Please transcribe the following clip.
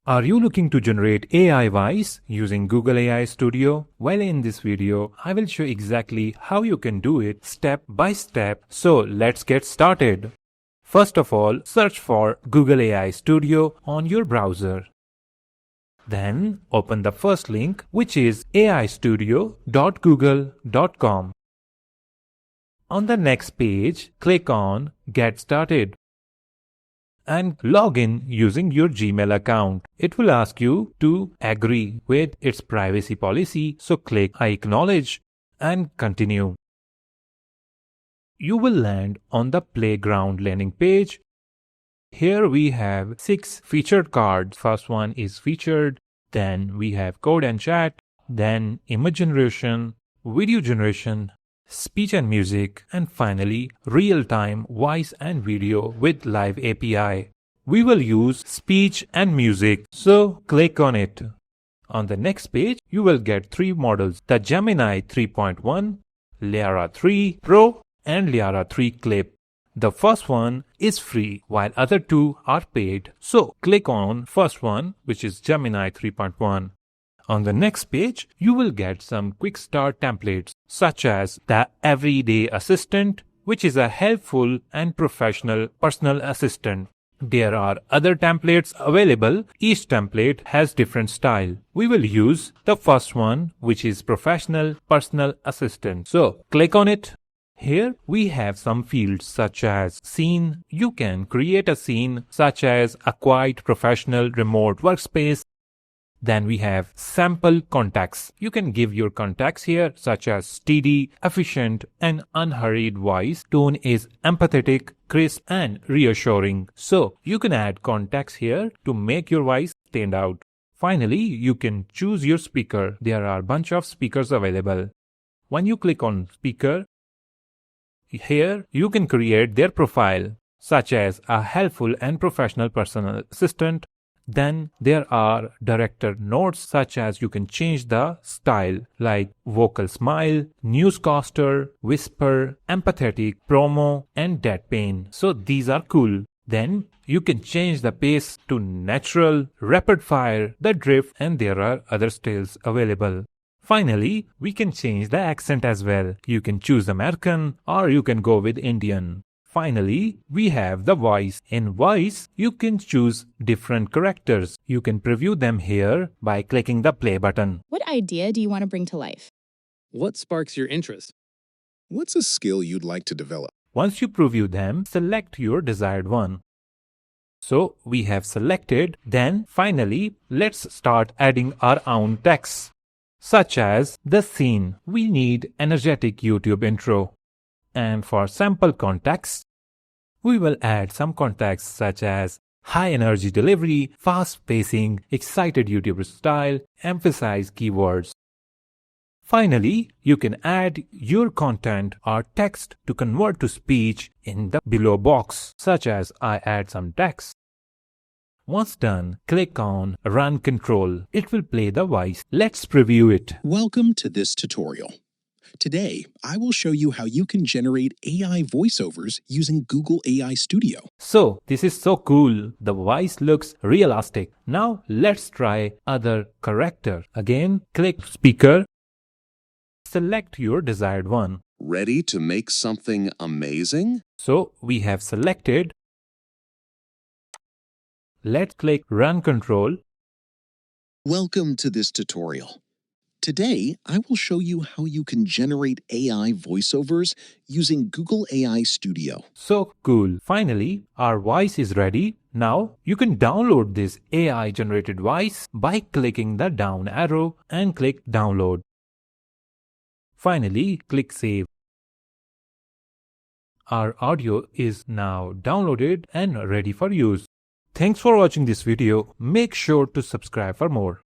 Are you looking to generate AI voice using Google AI Studio? Well, in this video, I will show exactly how you can do it step by step. So let's get started. First of all, search for Google AI Studio on your browser. Then open the first link, which is aistudio.google.com. On the next page, click on Get Started and log in using your Gmail account. It will ask you to agree with its privacy policy, so click I acknowledge and continue. You will land on the Playground landing page. Here we have 6 featured cards. First one is featured, then we have code and chat, then image generation, video generation, speech and music, and finally real-time voice and video with live API. We will use speech and music, so click on it. On the next page, you will get 3 models: the Gemini 3.1, Lyra 3 Pro, and Lyra 3 Clip. The first one is free while other 2 are paid. So click on first one, which is Gemini 3.1. On the next page, you will get some quick start templates such as the Everyday Assistant, which is a helpful and professional personal assistant. There are other templates available. Each template has different style. We will use the first one, which is Professional Personal Assistant. So click on it. Here we have some fields such as scene. You can create a scene such as a quiet professional remote workspace. Then we have sample contacts. You can give your contacts here such as steady, efficient, and unhurried voice. Tone is empathetic, crisp, and reassuring. So you can add contacts here to make your voice stand out. Finally, you can choose your speaker. There are a bunch of speakers available. When you click on speaker, here you can create their profile such as a helpful and professional personal assistant. Then there are director notes such as you can change the style like vocal smile, newscaster, whisper, empathetic, promo, and deadpan. So these are cool. Then you can change the pace to natural, rapid fire, the drift, and there are other styles available. Finally, we can change the accent as well. You can choose American or you can go with Indian. Finally, we have the voice. In voice, you can choose different characters. You can preview them here by clicking the play button. What idea do you want to bring to life? What sparks your interest? What's a skill you'd like to develop? Once you preview them, select your desired one. So we have selected. Then finally, let's start adding our own text. Such as the scene. We need energetic YouTube intro. And for sample contacts, we will add some contacts such as high energy delivery, fast pacing, excited YouTuber style, emphasize keywords. Finally, you can add your content or text to convert to speech in the below box, such as I add some text. Once done, click on Run Control. It will play the voice. Let's preview it. Welcome to this tutorial. Today, I will show you how you can generate AI voiceovers using Google AI Studio. So, this is so cool. The voice looks realistic. Now, let's try other character. Again, click speaker. Select your desired one. Ready to make something amazing? So, we have selected. Let's click Run Control. Welcome to this tutorial. Today, I will show you how you can generate AI voiceovers using Google AI Studio. So cool. Finally, our voice is ready. Now, you can download this AI generated voice by clicking the down arrow and click Download. Finally, click Save. Our audio is now downloaded and ready for use. Thanks for watching this video. Make sure to subscribe for more.